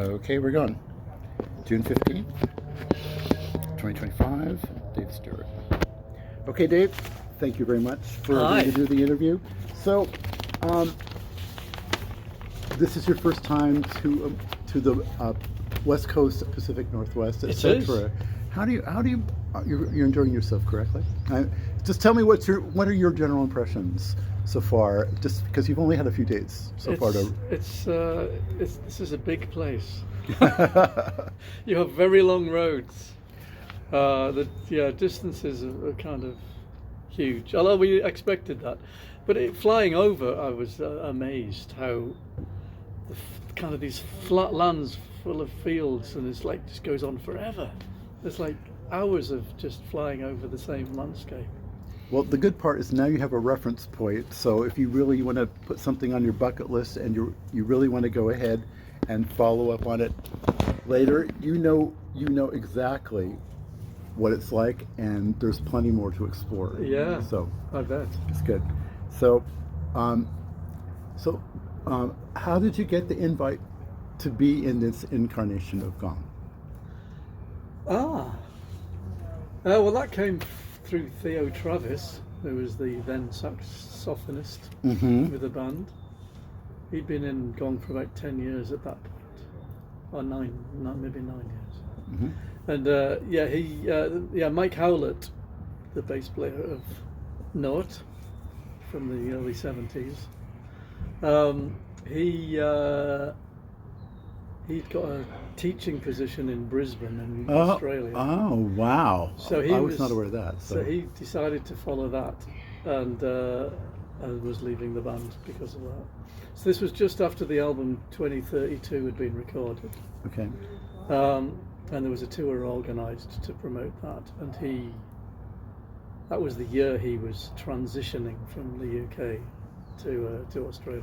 Okay, we're going. June 15th, 2025, Dave Sturt. Okay, Dave, thank you very much for Hi. agreeing to do the interview. So, this is your first time to the West Coast, Pacific Northwest, It etc. is. How do you you're enjoying yourself correctly? Just tell me what are your general impressions so far? Just because you've only had a few days so far to. This is a big place. You have very long roads. Distances are kind of huge. Although we expected that, but flying over, I was amazed how kind of these flat lands full of fields, and it's like just goes on forever. There's like hours of just flying over the same landscape. Well, the good part is now you have a reference point. So if you really want to put something on your bucket list and you really want to go ahead and follow up on it later, you know exactly what it's like, and there's plenty more to explore. Yeah. So I bet. it's good. So, how did you get the invite to be in this incarnation of Gong? Well, that came through Theo Travis, who was the then saxophonist with the band. He'd been in Gong for about 10 years at that point, or maybe 9 years. And Mike Howlett, the bass player of Note from the early 70s, he'd got a teaching position in Brisbane in Australia. Oh, wow. So I was not aware of that. So he decided to follow that, and was leaving the band because of that. So this was just after the album 2032 had been recorded. Okay. And there was a tour organised to promote that, and that was the year he was transitioning from the UK to Australia.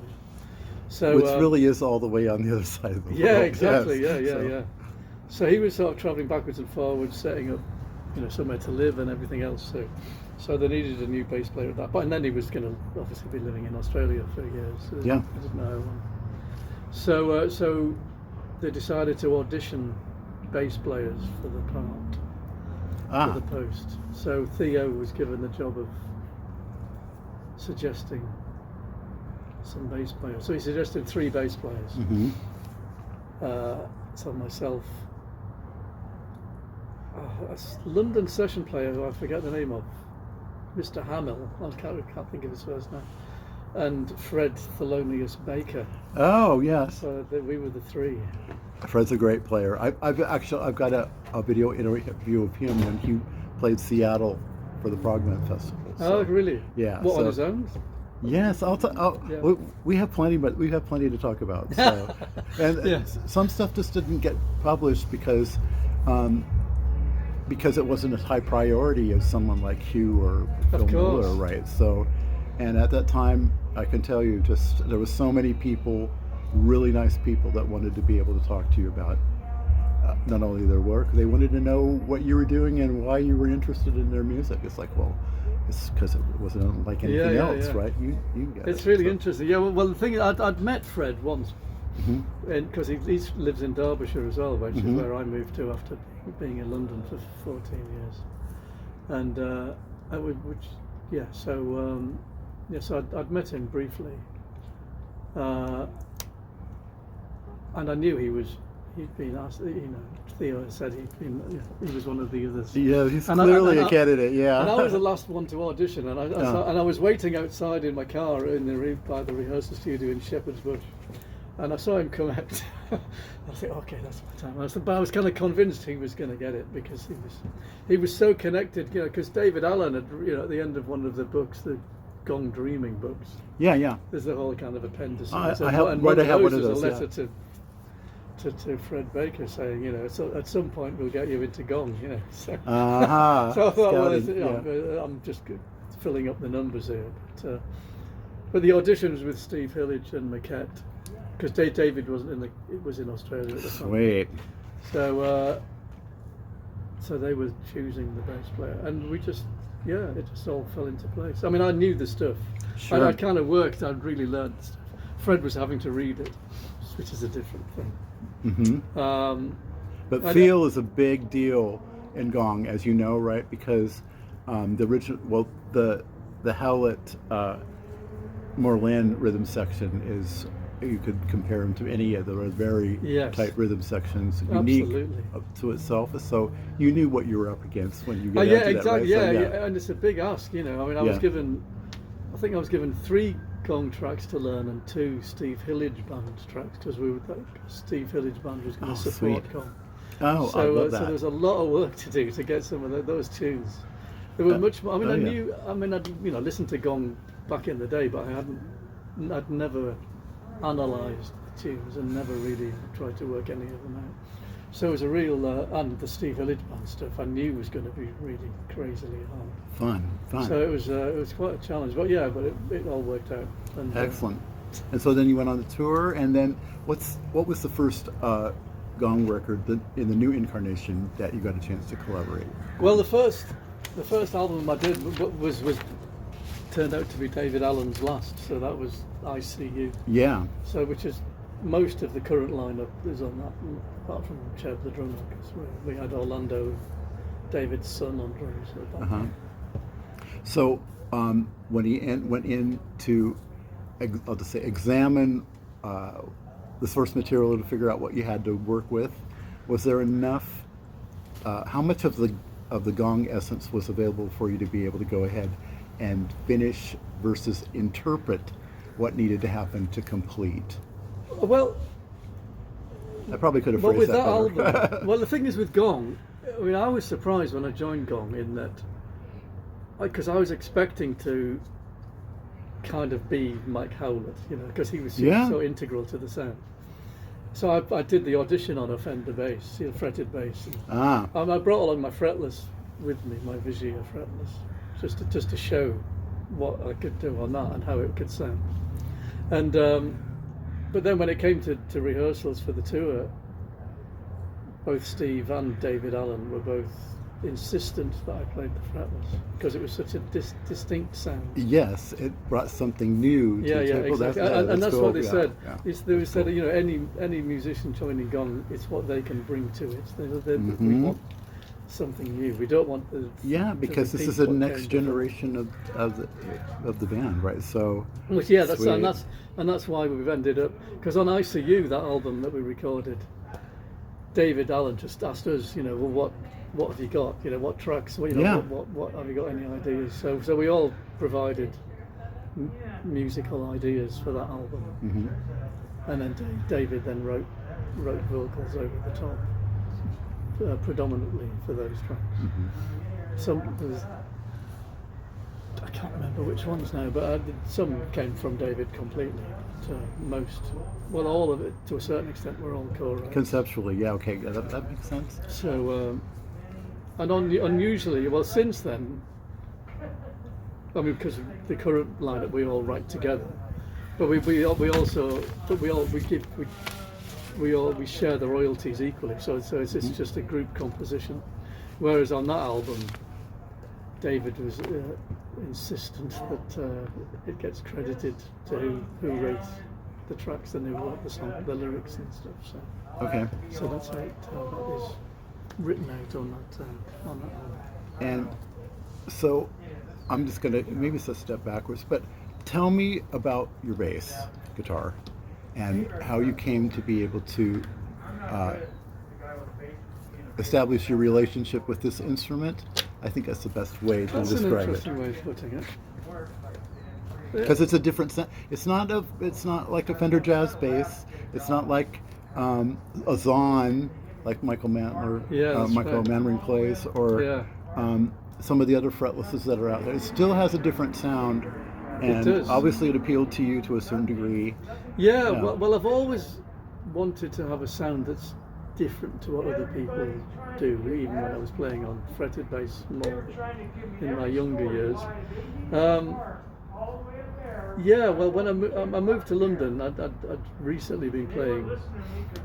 So which really is all the way on the other side of the world. Yeah, exactly. Yes. Yeah. So he was sort of travelling backwards and forwards, setting up, somewhere to live and everything else. So they needed a new bass player at that point, and then he was going to obviously be living in Australia for years. Yeah. I didn't know. So they decided to audition bass players for the part, for the post. So Theo was given the job of suggesting some bass players. So he suggested 3 bass players. Mm-hmm. So myself, a London session player who I forget the name of, Mr. Hamill, I can't think of his first name, and Fred Thelonious Baker. Oh, yes. So we were the 3. Fred's a great player. I've got a video interview of him when he played Seattle for the Progman Festival. So, oh, really? Yeah. What, on his own? Yes, we have plenty, but we have plenty to talk about. So, and some stuff just didn't get published because it wasn't as high priority as someone like Hugh or Phil Miller, right? So, and at that time, I can tell you, there was so many people, really nice people, that wanted to be able to talk to you about not only their work, they wanted to know what you were doing and why you were interested in their music. It's like, well, it's because it wasn't unlike anything else, right? You get it's really interesting. Yeah, well, the thing is, I'd met Fred once, because he lives in Derbyshire as well, which is where I moved to after being in London for 14 years. And so I'd met him briefly, and I knew he'd been asked. Theo said he was one of the others. Yeah, he's clearly a candidate. Yeah. And I was the last one to audition, and I was waiting outside in my car by the rehearsal studio in Shepherd's Bush, and I saw him come out. I thought, okay, that's my time. But I was kind of convinced he was going to get it because he was so connected. Because David Allen had, at the end of one of the books, the Gong Dreaming books. Yeah. There's the whole kind of appendice. I have one of those. A letter to Fred Baker saying, so at some point we'll get you into Gong, So, so I thought, I'm just filling up the numbers here. But the auditions with Steve Hillage and Maquette, because David was in Australia at the time. Sweet. So they were choosing the bass player, and it just all fell into place. I mean, I knew the stuff. Sure. I'd kind of worked. I'd really learned the stuff. Fred was having to read it which is a different thing. Mm-hmm. But feel is a big deal in Gong, as you know, right? Because the original, well, the Howlett Morland rhythm section is, you could compare them to any of the very tight rhythm sections, unique to itself. So you knew what you were up against when you got into that, right? Yeah, so, yeah, and it's a big ask, you know. I mean, I think I was given 3 Gong tracks to learn and 2 Steve Hillage band tracks, because Steve Hillage band was going to support Gong. Oh, so, I love that. So there was a lot of work to do to get some of those tunes. There were much more. I mean, I'd listened to Gong back in the day, but I'd never analysed the tunes and never really tried to work any of them out. So it was a real, and the Steve Hillage band stuff I knew was going to be really crazily hard. Fun. So it was quite a challenge, but it all worked out. And, excellent. And so then you went on the tour, and then what was the first Gong record in the new incarnation that you got a chance to collaborate? Well, the first album I did was turned out to be David Allen's last, so that was I See You. Yeah. So which is most of the current lineup is on that, apart from Cheb the drummer, because we had Orlando, David's son, on drums. So when he went in to, I'll just say, examine the source material to figure out what you had to work with, was there enough? How much of the Gong essence was available for you to be able to go ahead and finish versus interpret what needed to happen to complete? Well, I probably could have phrased that album. Well, the thing is with Gong, I mean, I was surprised when I joined Gong in that, because I was expecting to kind of be Mike Howlett, you know, because he was so integral to the sound. So I did the audition on a Fender bass, fretted bass. And I brought along my fretless with me, my Vigia fretless, just to show what I could do on that and how it could sound. And but then when it came to rehearsals for the tour, both Steve and David Allen were both insistent that I played the fretless because it was such a distinct sound. Yes, it brought something new to the table. Exactly. And that's what they said. They said, you know, any musician joining Gong, it's what they can bring to it. We want something new. We don't want because this is the next generation of the band, right? So that's why we've ended up, because on ICU, that album that we recorded, David Allen just asked us, you know, well, what have you got? You know, what tracks? What have you got? Any ideas? So we all provided musical ideas for that album, and then David then wrote vocals over the top, predominantly for those tracks. I can't remember which ones now, but some came from David completely. But all of it, to a certain extent, were all co-writes. Conceptually, that makes sense. So. And unusually, well, since then, I mean, because the current lineup we all write together, but we share the royalties equally. So it's just a group composition. Whereas on that album, David was insistent that it gets credited to who wrote the tracks and who wrote the song, the lyrics and stuff. So that's how that is written out on that album. And so I'm just gonna maybe it's a step backwards, but tell me about your bass guitar and how you came to be able to establish your relationship with this instrument. I think that's the best way to describe it. That's an interesting way of putting it. Because it's a different sound. It's not like a Fender Jazz bass. It's not like a Zahn, like Michael Mannering plays, or some of the other fretlesses that are out there. It still has a different sound, and obviously it appealed to you to a certain degree. Well, I've always wanted to have a sound that's different to what other people do, even when I was playing on fretted bass more in my younger years. Well, when I moved to London, I'd recently been playing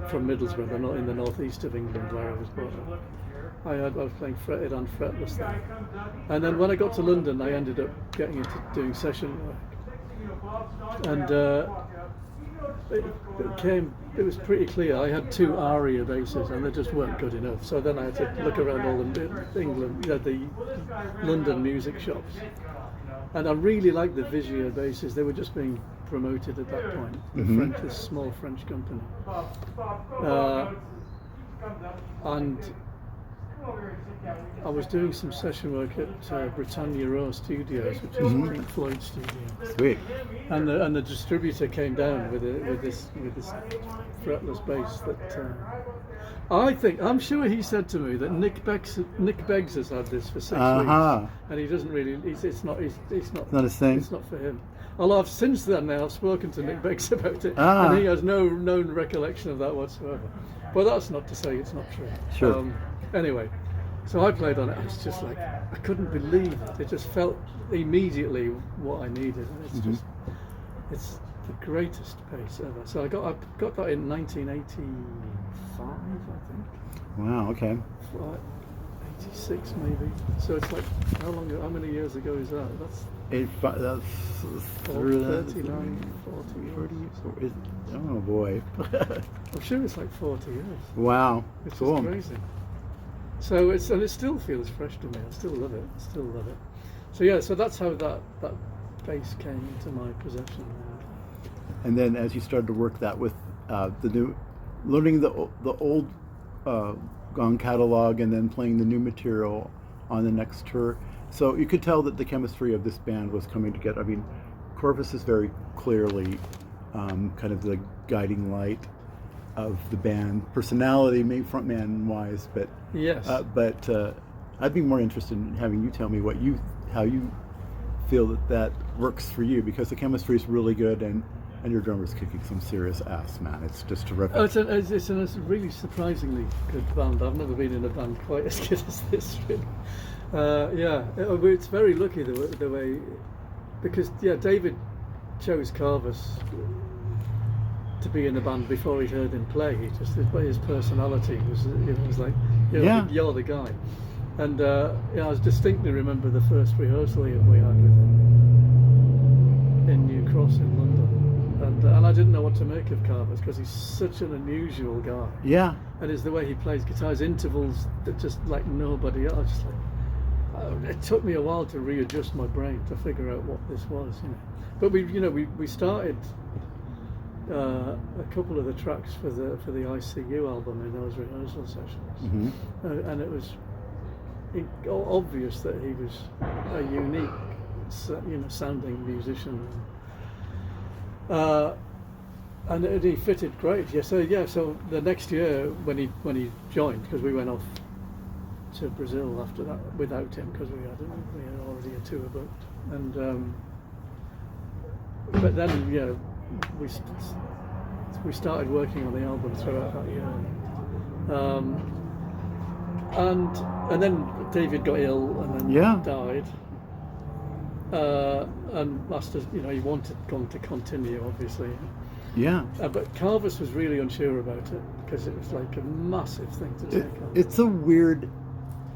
from Middlesbrough, not in the northeast of England where I was brought up. I was playing fretted and fretless there. And then when I got to London, I ended up getting into doing session work. And it was pretty clear. I had 2 aria basses, and they just weren't good enough. So then I had to look around all the England, the London music shops, and I really liked the Vigier basses. They were just being promoted at that point. This small French company, and I was doing some session work at Britannia Row Studios, which is Pink Floyd studio. Sweet. And the distributor came down with this fretless bass that I'm sure he said to me that Nick Beggs has had this for 6 weeks, and he doesn't really. It's not his thing. It's not for him. Although since then now I've spoken to Nick Beggs about it, and he has no known recollection of that whatsoever. But that's not to say it's not true. Sure. Anyway, so I played on it. It's just like I couldn't believe it. It just felt immediately what I needed. And it's the greatest bass ever. So I got that in 1985, I think. Wow. Okay. 86 maybe. So it's like how many years ago is that? That's 39, 40 years. Oh boy. I'm sure it's like 40 years. Wow. It's cool. just crazy. So it still feels fresh to me. I still love it. So yeah, so that's how that bass came into my possession. And then as you started to work that with learning the old Gong catalog and then playing the new material on the next tour, so you could tell that the chemistry of this band was coming together. I mean, Corvus is very clearly kind of the guiding light of the band, personality, maybe frontman wise, but yes. I'd be more interested in having you tell me how you feel that works for you, because the chemistry is really good and your drummer's kicking some serious ass, man. It's just terrific. Oh, it's a really surprisingly good band. I've never been in a band quite as good as this, really. It's very lucky the way, because David chose Carvus to be in the band before he'd heard him play. His personality was like, you're the guy. And I distinctly remember the first rehearsal we had with him in New Cross in London. And I didn't know what to make of Carvus because he's such an unusual guy. Yeah. And it's the way he plays guitars, intervals that just like nobody else. Just like, it took me a while to readjust my brain to figure out what this was, But we started a couple of the tracks for the ICU album in those rehearsal sessions, and it was obvious that he was a unique, sounding musician. And he fitted great. So the next year when he joined, because we went off to Brazil after that without him because we had already a tour booked, and but then we started working on the album throughout that year, and then David got ill and then died. And asked us, he wanted Gong to continue, obviously. Yeah. But Carvus was really unsure about it because it was like a massive thing to take on. It's a weird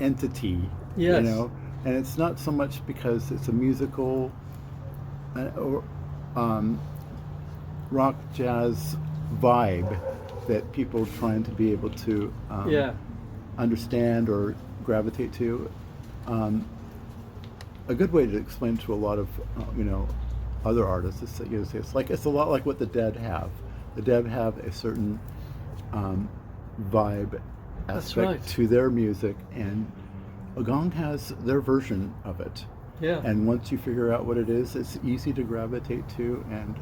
entity, yes. And it's not so much because it's a musical or rock jazz vibe that people are trying to be able to understand or gravitate to. A good way to explain to a lot of other artists is that it's a lot like what the Dead have. The Dead have a certain vibe aspect to their music, and Gong has their version of it. Yeah. And once you figure out what it is, it's easy to gravitate to, and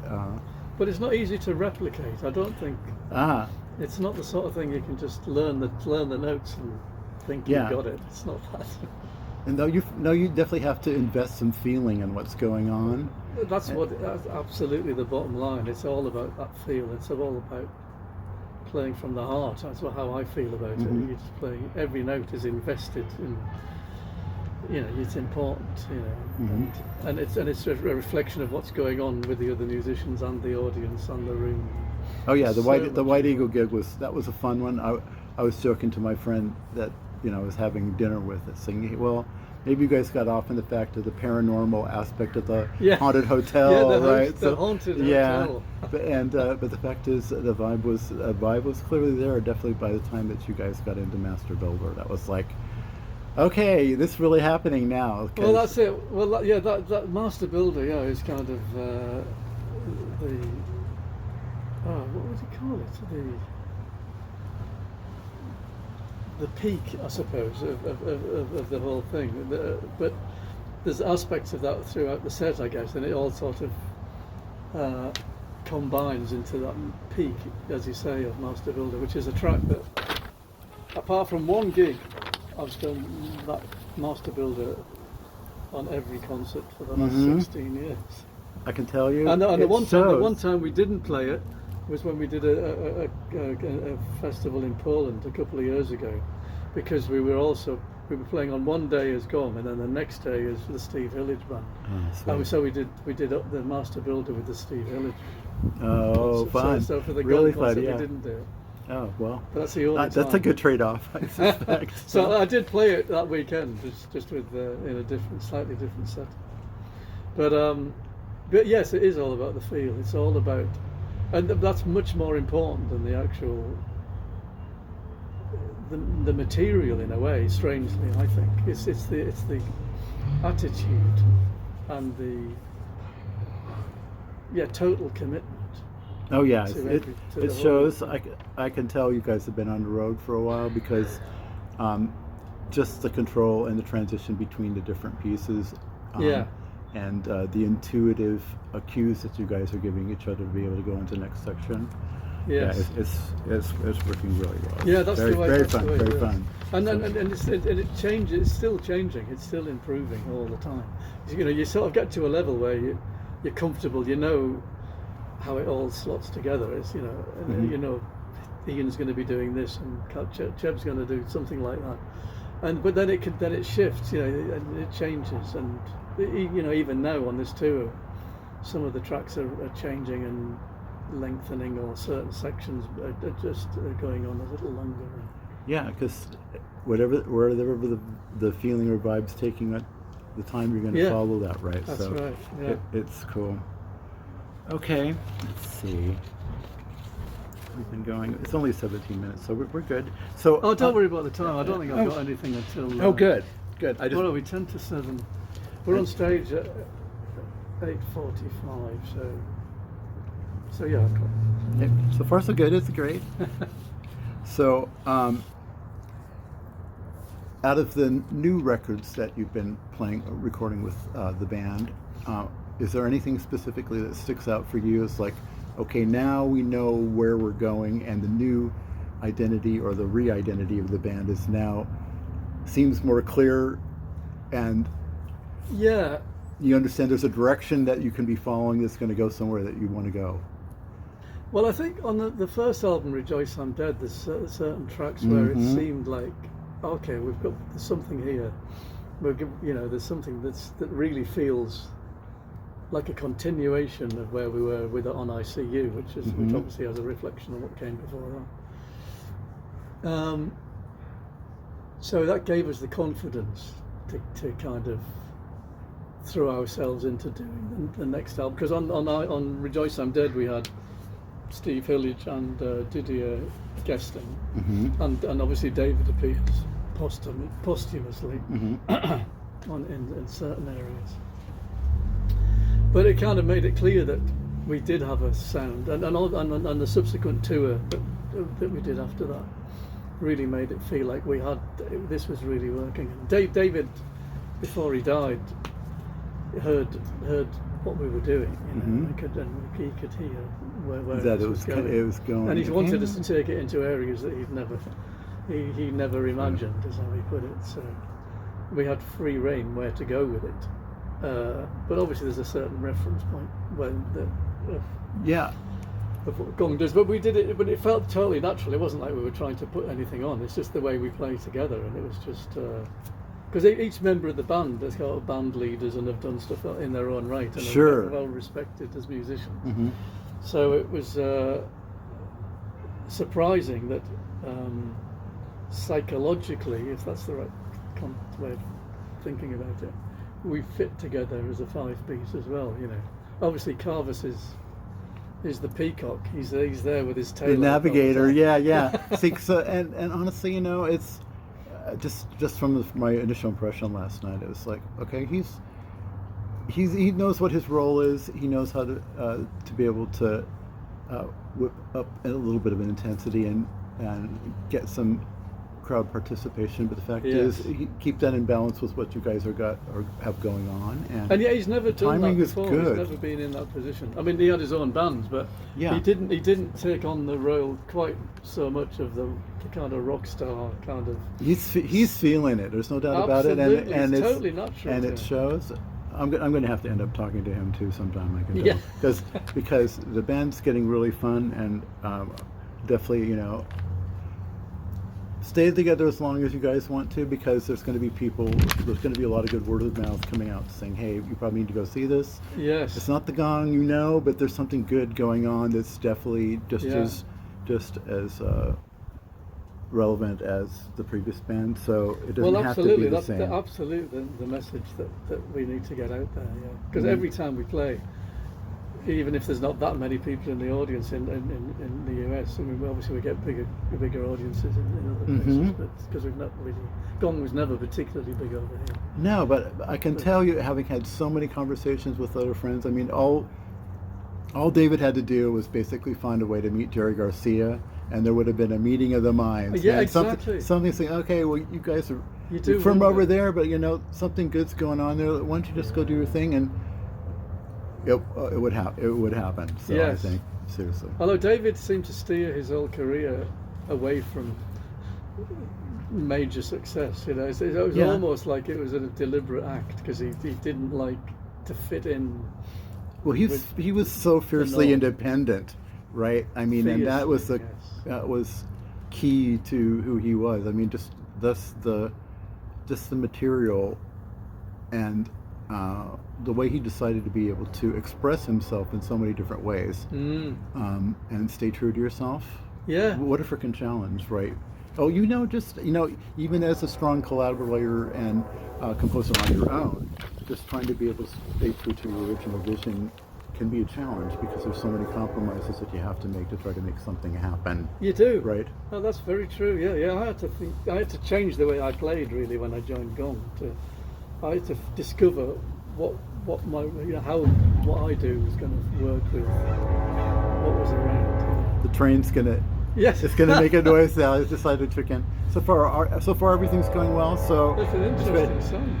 but it's not easy to replicate. I don't think. It's not the sort of thing you can just learn the notes and think you've got it. It's not that. And you definitely have to invest some feeling in what's going on. That's absolutely the bottom line. It's all about that feel. It's all about playing from the heart. That's how I feel about it. You just play. Every note is invested in. It's important. And it's a reflection of what's going on with the other musicians and the audience and the room. Oh yeah, the White Eagle gig was a fun one. I was joking to my friend that I was having dinner with, saying, well, maybe you guys got off in the fact of the paranormal aspect of the Yeah. haunted hotel, Yeah, right? the haunted yeah, hotel. but the fact is, the vibe was clearly there. Definitely by the time that you guys got into Master Builder, that was like, okay, this is really happening now. Well, that's it. Well, that Master Builder, yeah, is kind of the what would you call it? The peak, I suppose, of the whole thing. But there's aspects of that throughout the set, I guess, and it all sort of combines into that peak, as you say, of Master Builder, which is a track that, apart from one gig, I've done that Master Builder on every concert for the last 16 years. I can tell you. And the one time we didn't play it was when we did a festival in Poland a couple of years ago, because we were playing on one day as Gong, and then the next day as the Steve Hillage band. And so we did up the Master Builder with the Steve Hillage. Oh, fun! So for the really Gong fun, concert, yeah. we didn't do it. Oh well, But that's the only that's time. a good trade-off, I suspect. So I did play it that weekend, just with in a slightly different set. But yes, it is all about the feel. It's all about, and that's much more important than the actual the material in a way. Strangely, I think it's the attitude and the total commitment. Oh yeah, to it the shows. whole- I can tell you guys have been on the road for a while, because just the control and the transition between the different pieces. And the intuitive cues that you guys are giving each other to be able to go into the next section. Yes. Yeah, it's working really well. Yeah, that's very, the way. very that's fun, the way very it is. fun. And it changes. It's still changing. It's still improving all the time. You know, you sort of get to a level where you're comfortable. You know how it all slots together. It's you know, Ian's going to be doing this, and Cheb's going to do something like that. But then it shifts. You know, and it changes. And you know, even now on this tour, some of the tracks are changing and lengthening, or certain sections are just going on a little longer. Yeah, because wherever the feeling or vibe's taking it, the time you're going to follow that, right? That's so right. Yeah. It's cool. Okay, let's see. We've been going. It's only 17 minutes, so we're good. So Don't worry about the time. I don't think I've got anything until. Oh, good. I just. What are we? 10 to 7. We're on stage at 8:45. So yeah. I've got. Yeah, so far so good. It's great. So, out of the new records that you've been recording with the band, is there anything specifically that sticks out for you? It's like, okay, now we know where we're going, and the new identity or the re-identity of the band is now seems more clear, and Yeah. you understand there's a direction that you can be following that's going to go somewhere that you want to go. Well, I think on the first album, Rejoice I'm Dead, there's certain tracks where it seemed like, okay, there's something here. There's something that really feels like a continuation of where we were with it on ICU, which obviously has a reflection on what came before that. So that gave us the confidence to kind of throw ourselves into doing the next album. Because on Rejoice I'm Dead, we had Steve Hillage and Didier guesting, and obviously David appears posthumously in certain areas. But it kind of made it clear that we did have a sound, and the subsequent tour that we did after that really made it feel like this was really working. And David, before he died, heard what we were doing, and he could hear where that it was going. And he wanted us to take it into areas that he never imagined, is how he put it. So we had free rein where to go with it. But obviously there's a certain reference point of what Gong does. But we did it, but it felt totally natural. It wasn't like we were trying to put anything on. It's just the way we play together, and it was just because each member of the band has got band leaders and have done stuff in their own right, and are well respected as musicians. So it was surprising that psychologically, if that's the right way of thinking about it, we fit together as a 5-piece as well. You know, obviously Carvis is the peacock. He's there with his tail. The navigator. Yeah. See, so and honestly, you know, it's just from my initial impression last night, it was like, okay, he knows what his role is. He knows how to be able to whip up a little bit of an intensity and get some crowd participation. But the fact is, keep that in balance with what you guys have going on. And yeah, he's never done timing that is before. good. He's never been in that position. I mean, he had his own band, but yeah, he didn't take on the role quite so much of the kind of rock star kind of. He's feeling it. There's no doubt about it, and it's it's totally natural. And it shows. I'm going to have to end up talking to him too sometime. I can tell, because the band's getting really fun, and definitely, you know, stay together as long as you guys want to, because there's going to be a lot of good word of mouth coming out saying, hey, you probably need to go see this. Yes, it's not the Gong, you know, but there's something good going on that's definitely just as relevant as the previous band, so it doesn't have to be the same. Absolutely the message that we need to get out there, because every time we play, even if there's not that many people in the audience in the US, I mean, obviously we get bigger audiences in other places, but because we've not really, Gong was never particularly big over here. No, but I can tell you, having had so many conversations with other friends, I mean, all David had to do was basically find a way to meet Jerry Garcia, and there would have been a meeting of the minds. Yeah, and exactly. Something saying, okay, well, you guys are you're from over there, but you know, something good's going on there. Why don't you just go do your thing, and it would happen. So yes. I think, seriously. Although David seemed to steer his whole career away from major success, you know, it was almost like it was a deliberate act, because he didn't like to fit in. Well, he was so fiercely independent, right? I mean, and that was key to who he was. I mean, just the material and the way he decided to be able to express himself in so many different ways, and stay true to yourself. Yeah. What a freaking challenge, right? Oh, you know, even as a strong collaborator and composer on your own, just trying to be able to stay true to your original vision can be a challenge, because there's so many compromises that you have to make to try to make something happen. You do, right? Oh, that's very true. Yeah. I had to change the way I played really when I joined Gong. I had to discover what my what I do was going to work with what was around. The train's gonna. Yes. It's gonna make a noise now. I decided to kick in. So far everything's going well. So it's an interesting sound.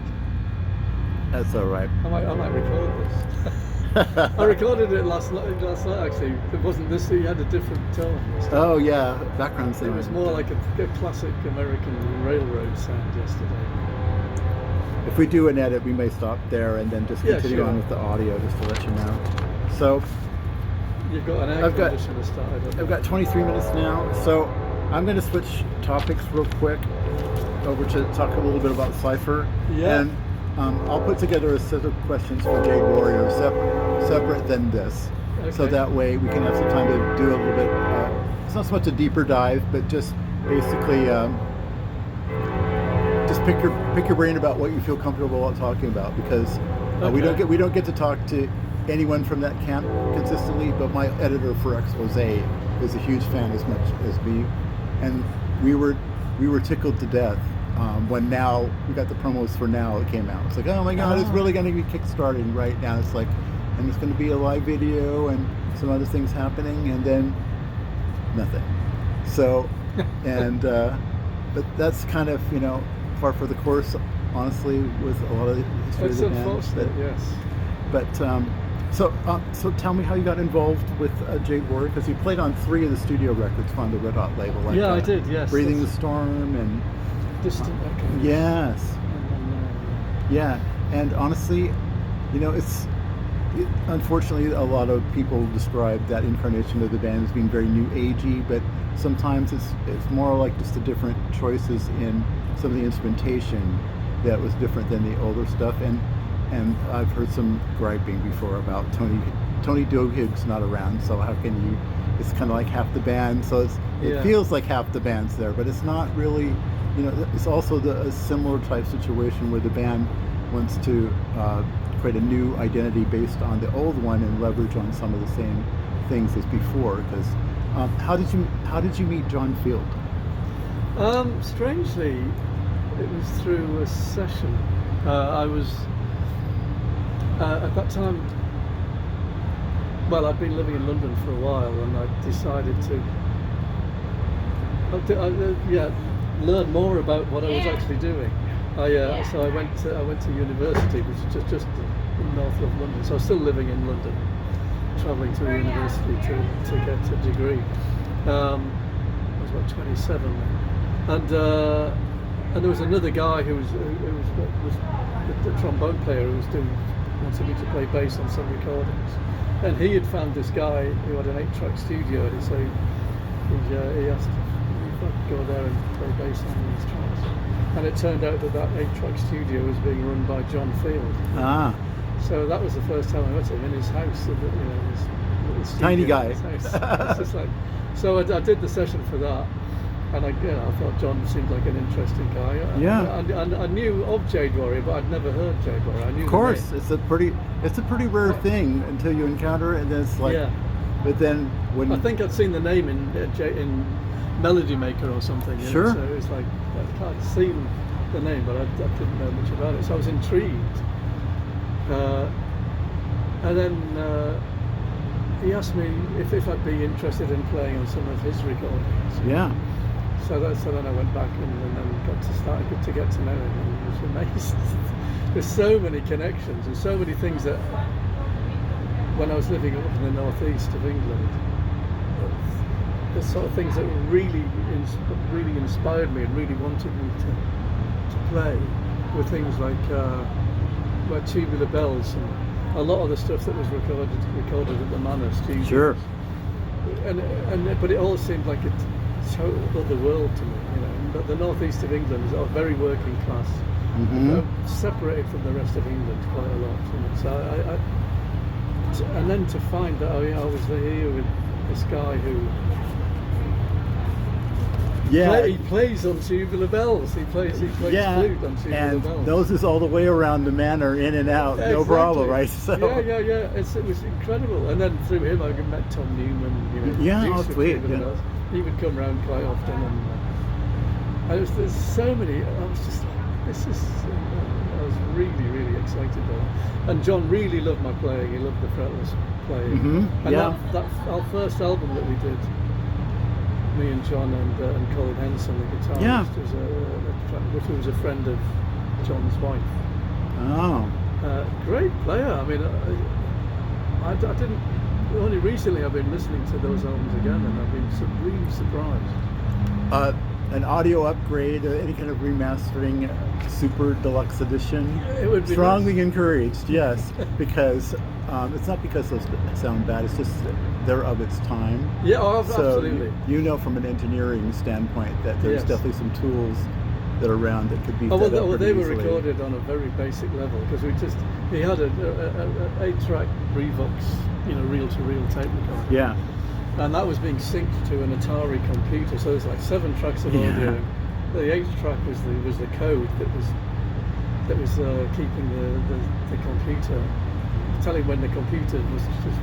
That's all right. I might record this. I recorded it last night actually. It wasn't this. You had a different tone. Oh yeah, background sound. It was more like a classic American railroad sound yesterday. If we do an edit, we may stop there and then just continue on with the audio, just to let you know. So you've got an air conditioner started. I've got 23 minutes now, so I'm going to switch topics real quick over to talk a little bit about Cypher. Yeah. And I'll put together a set of questions for Jade Warrior, separate than this. Okay. So that way we can have some time to do a little bit, it's not so much a deeper dive, but just basically just pick your brain about what you feel comfortable talking about, because we don't get to talk to anyone from that camp consistently, but my editor for Expose is a huge fan as much as me, and we were tickled to death when Now we got the promos for Now it came out. It's like, oh my god, it's really going to be kickstarting right now. It's like, and it's going to be a live video and some other things happening, and then nothing. So, and but that's kind of, you know, par for the course, honestly, with a lot of the history of the band. Yes. But so tell me how you got involved with Jade Warrior, because you played on 3 of the studio records on the Red Hot label. Like, I did. Yes. Breathing the Storm and Distant Echoes. Yes. Yeah, and honestly, you know, unfortunately, a lot of people describe that incarnation of the band as being very new agey, but sometimes it's more like just the different choices in some of the instrumentation that was different than the older stuff. And I've heard some griping before about Tony Dohig's not around, so how can you? It's kind of like half the band, so it feels like half the band's there, but it's not really it's also a similar type situation where the band wants to create a new identity based on the old one and leverage on some of the same things as before. Because how did you meet John Field? Strangely, it was through a session. I was at that time. Well, I'd been living in London for a while, and I decided to learn more about what I was actually doing. So I went to university, which is just north of London. So I was still living in London, travelling to the university to get a degree. I was about 27 then. And there was another guy who was the trombone player who wanted me to play bass on some recordings, and he had found this guy who had an 8-track studio, and so he asked if I could go there and play bass on these tracks. And it turned out that 8-track studio was being run by John Field. So that was the first time I met him in his house, his studio, tiny guy. His house. It's just like, so I did the session for that. And I thought John seemed like an interesting guy. And I knew of Jade Warrior, but I'd never heard Jade Warrior. I knew. Of course, it's a pretty rare thing until you encounter it, and then it's like. Yeah. But then when I think I'd seen the name in Melody Maker or something. Sure. So it was like I'd seen the name, but I didn't know much about it. So I was intrigued. And then he asked me if I'd be interested in playing on some of his recordings. Yeah. So then I went back and then got to get to know him, and it was amazing. There's so many connections and so many things that when I was living up in the northeast of England, the sort of things that really inspired me and really wanted me to play were things like Tubular Bells and a lot of the stuff that was recorded at the Manor Studios. Sure. But it all seemed like it's total other world to me, But the northeast of England is a very working class, separated from the rest of England quite a lot. So and then to find that I was here with this guy who he plays on Tubular Bells. He plays flute on Tubular Bells. And noses all the way around the manor, in and out, no problem, right? So. Yeah. It was incredible. And then through him, I met Tom Newman. Sweet. He would come around quite often, and there's so many. I was just like, this is. I was really, really excited by it. And John really loved my playing. He loved the fretless playing. And that our first album that we did, me and John and Colin Henson, the guitarist, which was a friend of John's wife. Great player. I mean, I didn't. Only recently I've been listening to those albums again, and I've been really surprised. An audio upgrade, any kind of remastering, super deluxe edition, it would be strongly encouraged. Yes, because it's not because those sound bad; it's just they're of its time. Yeah, so absolutely. From an engineering standpoint that there's definitely some tools that are around that could be. They were recorded on a very basic level because he had a 8-track Revox, reel-to-reel tape recorder. Yeah. And that was being synced to an Atari computer, so there's like 7 tracks of audio. The 8th track was the code that was keeping the computer, telling when the computer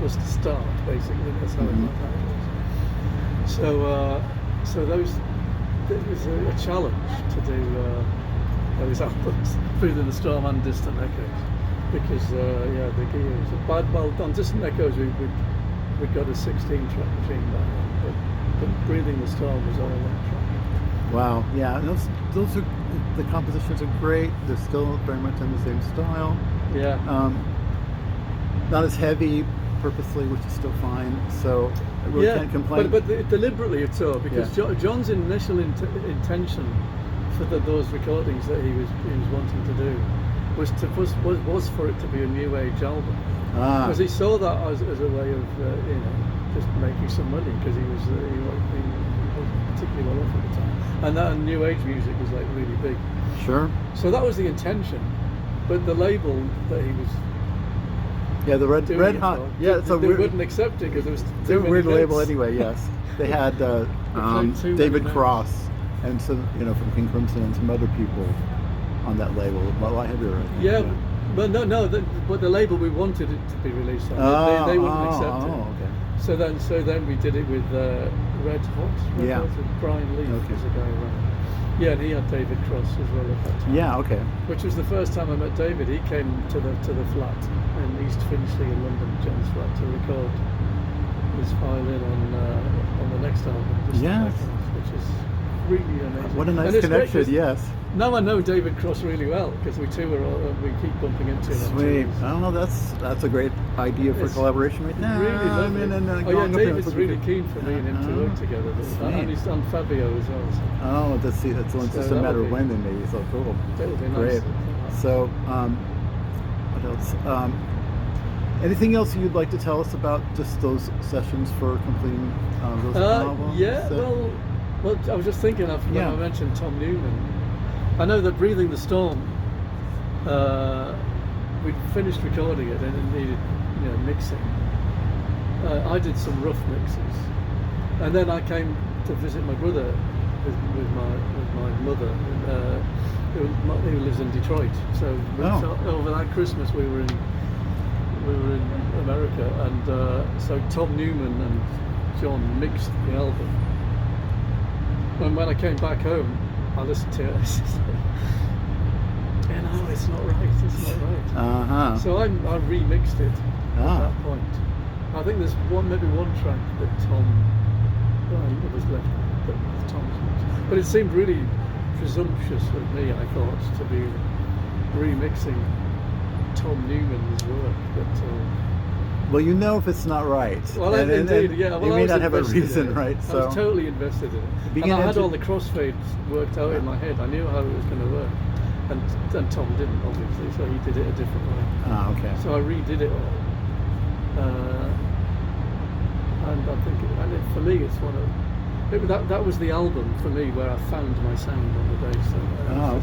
was to start. Basically, that's how it was. So it was a challenge to do those albums, Breathing the Storm and Distant Echoes, because the gears. Well, on Distant Echoes we got a 16-track machine back then, but Breathing the Storm was all electronic. Wow, yeah, those are, the compositions are great. They're still very much in the same style. Yeah. Not as heavy purposely, which is still fine. So I really can't complain. But deliberately it's so, because John's initial intention for those recordings that he was wanting to do was for it to be a new age album. Because he saw that as a way of just making some money, because he wasn't particularly well off at the time, and that new age music was like really big. Sure. So that was the intention, but the label that he was the Red Hot they wouldn't accept it because it was a weird label anyway. Yes, they had David Cross and some, from King Crimson and some other people on that label, a lot heavier. I think. Yeah, but no, but the label we wanted it to be released on, they wouldn't accept it. Okay. So then we did it with Red Hot with Brian Leaf was the guy around. Yeah, and he had David Cross as well at that time. Yeah, okay. Which was the first time I met David. He came to the flat in East Finchley in London, John's flat, to record his violin on the next album. Yes. Which is really amazing. What a nice connection, yes. Now I know David Cross really well because we keep bumping into him. Sweet. Oh, that's a great idea for collaboration right now. Really lovely. David's really keen for me and him to work together. And he's done Fabio as well. So. Oh, that's just a matter of when then maybe. So cool. That would be nice. Great. So, what else? Anything else you'd like to tell us about just those sessions for completing those albums? Yeah. Well, I was just thinking of when I mentioned Tom Newman. I know that Breathing the Storm, we finished recording it and it needed, mixing. I did some rough mixes, and then I came to visit my brother with my mother, who lives in Detroit. So over that Christmas we were in America, and so Tom Newman and John mixed the album. And when I came back home, I listened to it. It's not right. So I remixed it at that point. I think there's maybe one track that was left that Tom's mixed. But it seemed really presumptuous of me, I thought, to be remixing Tom Newman's work. Well, if it's not right. Well, indeed, yeah. Well, you may not have a reason, right? So I was totally invested in it. And I had all the crossfades worked out in my head. I knew how it was going to work. And Tom didn't, obviously, so he did it a different way. Okay. So I redid it all. And I think, for me, it's one of... That was the album, for me, where I found my sound on the bass.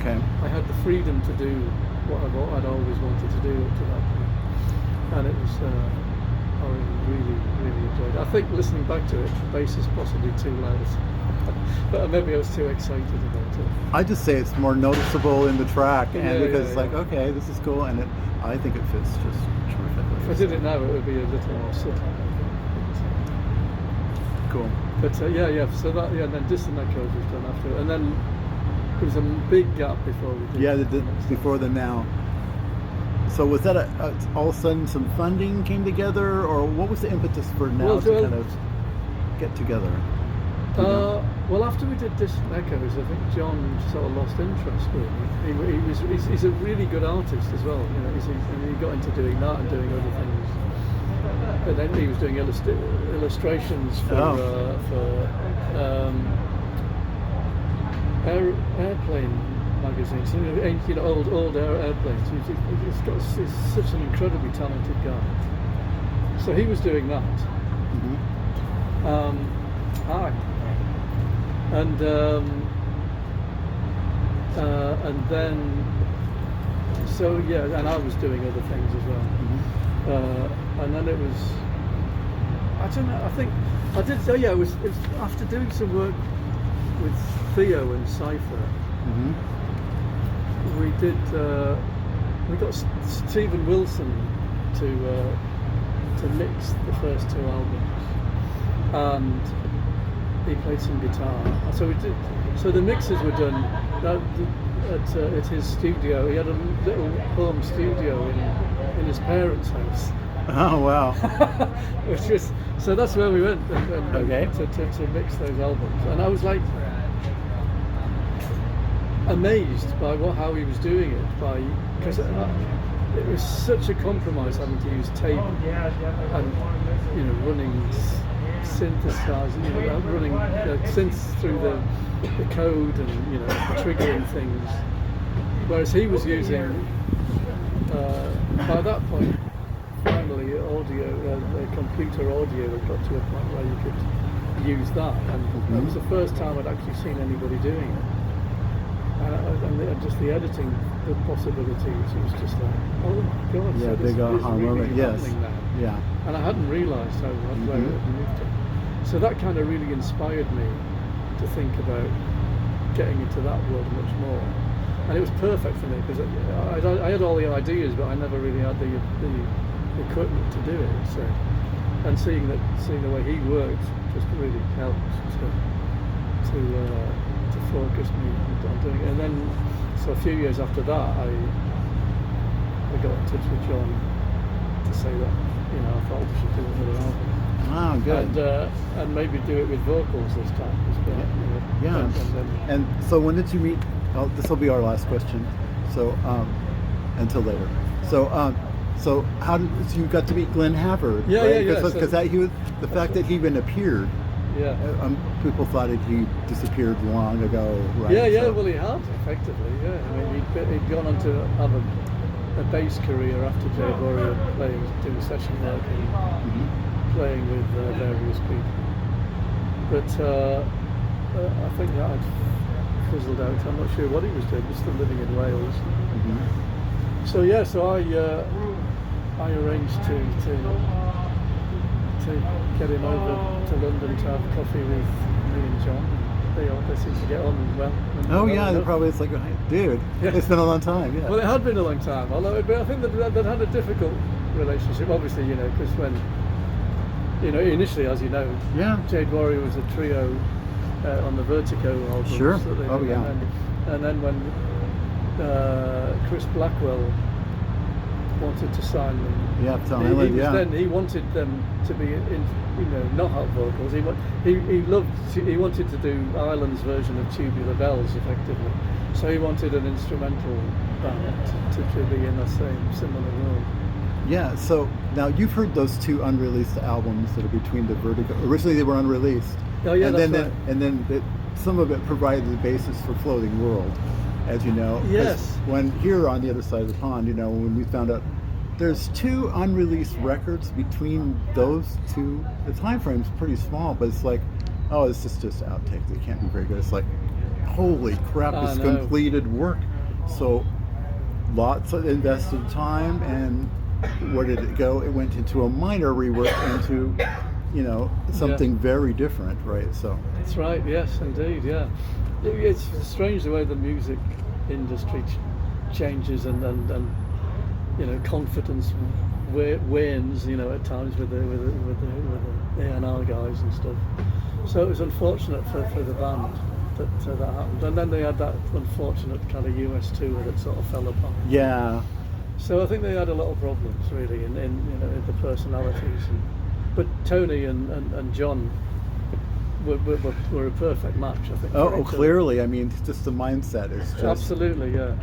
Okay. I had the freedom to do what I'd always wanted to do up to that point. And it was... I really, really enjoyed it. I think listening back to it, the bass is possibly too loud. But maybe I was too excited about it. I just say it's more noticeable in the track, and because it's like, okay, this is cool, and I think it fits just terrifically. If I did it now, it would be a little more subtle. Cool. But so then Distant Echoes was done after, and then there was a big gap before we did. Before the Now. So was that all of a sudden some funding came together, or what was the impetus for Now to kind of get together? Well, after we did Distant Echoes, I think John sort of lost interest. Really, he's a really good artist as well. He got into doing that and doing other things. And then he was doing illustrations for airplane magazines, old airplanes. He's such an incredibly talented guy. So he was doing that. And then and I was doing other things as well. And then it was, I don't know, I think I did. It was after doing some work with Theo and Cypher. We got Stephen Wilson to mix the first two albums, and he played some guitar. So we did. So the mixes were done at his studio. He had a little home studio in his parents' house. Oh wow! So that's where we went to mix those albums, and I was like amazed by how he was doing it, because it was such a compromise having to use tape and running synthesizer, running synths through the code and triggering things, whereas he was using by that point finally audio, computer audio had got to a point where you could use that, and it was the first time I'd actually seen anybody doing it. And just the editing, the possibilities, it was just like, oh my god! Yeah, so big aha moment. Yes. Now. Yeah. And I hadn't realised how where it had moved to. So that kind of really inspired me to think about getting into that world much more. And it was perfect for me because I had all the ideas, but I never really had the equipment to do it. So, and seeing the way he worked just really helped to focus me on doing it. And then, so a few years after that, I got in touch with John to say that I thought we should do another album. Oh, good. And maybe do it with vocals this time as well. Yeah. And so when did you meet? Oh, this will be our last question. So until later. So how did you got to meet Glenn Havard? Yeah, right? yeah. Because he was the fact that he even appeared. Yeah. People thought that he disappeared long ago, right? Yeah, yeah. So. Well, he had effectively. Yeah. I mean, he'd gone on to have a bass career after Jade Warrior, doing session work and playing with various people. But I think that had fizzled out. I'm not sure what he was doing. He was still living in Wales. So yeah, so I arranged to get him over to London to have coffee with me and John. They seem to get on well. Oh yeah, they're probably it's like, dude, it's been a long time. Yeah. Well, it had been a long time. Although I think they'd had a difficult relationship. Obviously, because when initially, as you know, Jade Warrior was a trio on the Vertigo album. Sure. And then when Chris Blackwell wanted to sign them. Yeah, to Island. Then he wanted them to be not have vocals. He wanted to do Island's version of Tubular Bells, effectively. So he wanted an instrumental band to be in the same similar role. Yeah. So now you've heard those two unreleased albums that are between the Vertigo. Originally they were unreleased. Oh yeah, and then some of it provided the basis for Floating World. As you know, yes. When here on the other side of the pond, when we found out there's two unreleased records between those two, the time frame's pretty small, but it's like, oh, this is just outtakes. It can't be very good. It's like, holy crap, it's completed work. So lots of invested time, and where did it go? It went into a minor rework into, something very different, right? So that's right. Yes, indeed. Yeah. It's strange the way the music industry changes and confidence wanes at times with the A&R guys and stuff. So it was unfortunate for the band that happened, and then they had that unfortunate kind of US tour that sort of fell apart. Yeah. So I think they had a lot of problems really in the personalities, but Tony and John were a perfect match, I think. Oh, clearly. I mean, just the mindset is just absolutely, yeah.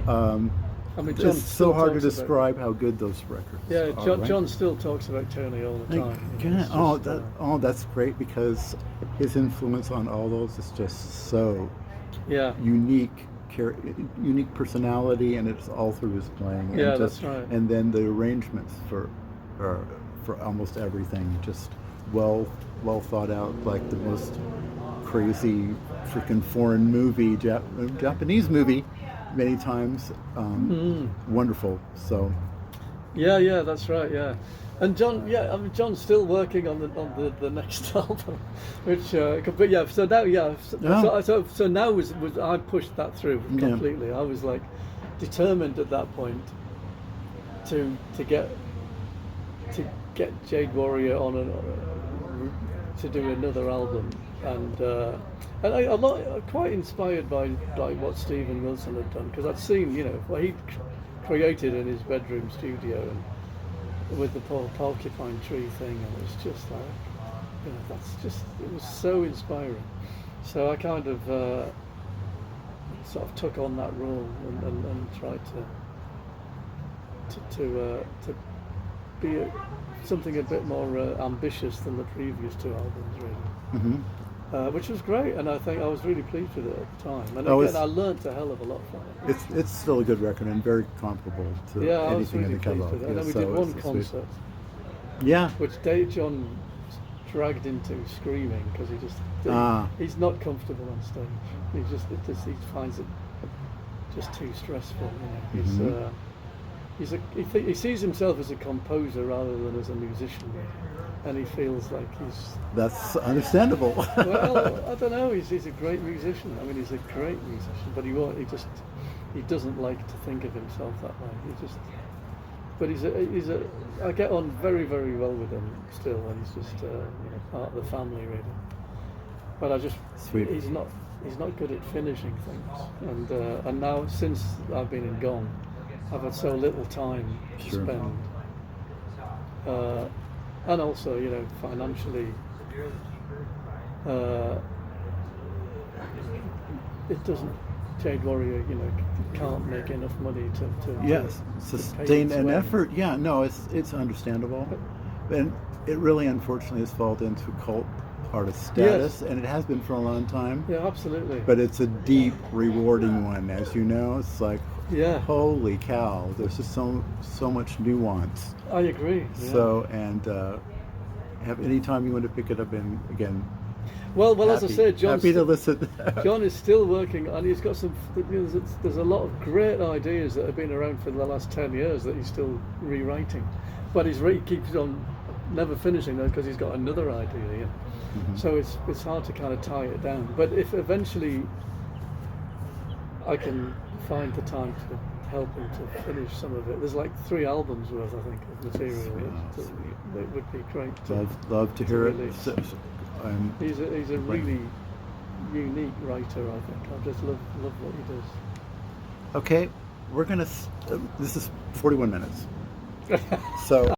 I mean, John, it's so hard to describe how good those records are. Yeah, John still talks about Tony all the time. That's great, because his influence on all those is just so unique personality, and it's all through his playing. Yeah, that's right. And then the arrangements for almost everything, just well thought out, like the most crazy freaking foreign movie, Japanese movie, many times. Wonderful. So. Yeah, that's right. Yeah, and John. Yeah, I mean, John's still working on the next album, which. But yeah, so now, So now was I pushed that through completely. I was like determined at that point to get Jade Warrior on to do another album, and quite inspired by what Stephen Wilson had done, because I'd seen what he'd created in his bedroom studio and with the porcupine tree thing, and it was just like it was so inspiring. So I kind of sort of took on that role and tried to be something a bit more ambitious than the previous two albums, really. Which was great, and I think I was really pleased with it at the time. And again, I learnt a hell of a lot from it. It's still a good record and very comparable to anything in the catalog. And then we did one concert, which John dragged into screaming, because he's not comfortable on stage. He finds it just too stressful. He sees himself as a composer rather than as a musician. and he feels like he's. That's understandable. Well, I don't know. He's a great musician. I mean, he's a great musician, but he doesn't like to think of himself that way. But I get on very, very well with him still, and he's just part of the family really. But Sweet. he's not good at finishing things, and now since I've been in Gong, I've had so little time to spend, and also financially, it doesn't. Jade Warrior, can't make enough money to sustain an effort. Yeah, no, it's understandable, and it really unfortunately has fallen into cult artist status, and it has been for a long time. Yeah, absolutely. But it's a deep, rewarding one, as you know. It's like, holy cow! There's just so much nuance. I agree. Yeah. So, and have any time you want to pick it up in again. Well, as I said, happy to listen. John is still working, and he's got some. There's a lot of great ideas that have been around for the last 10 years that he's still rewriting, but he keeps on never finishing them because he's got another idea. Mm-hmm. So it's hard to kind of tie it down. But if eventually I can find the time to help him to finish some of it, there's like 3 albums worth, I think, of material. It would be great. Love to hear it. He's a really unique writer, I think. I just love what he does. Okay, we're gonna. This is 41 minutes. So.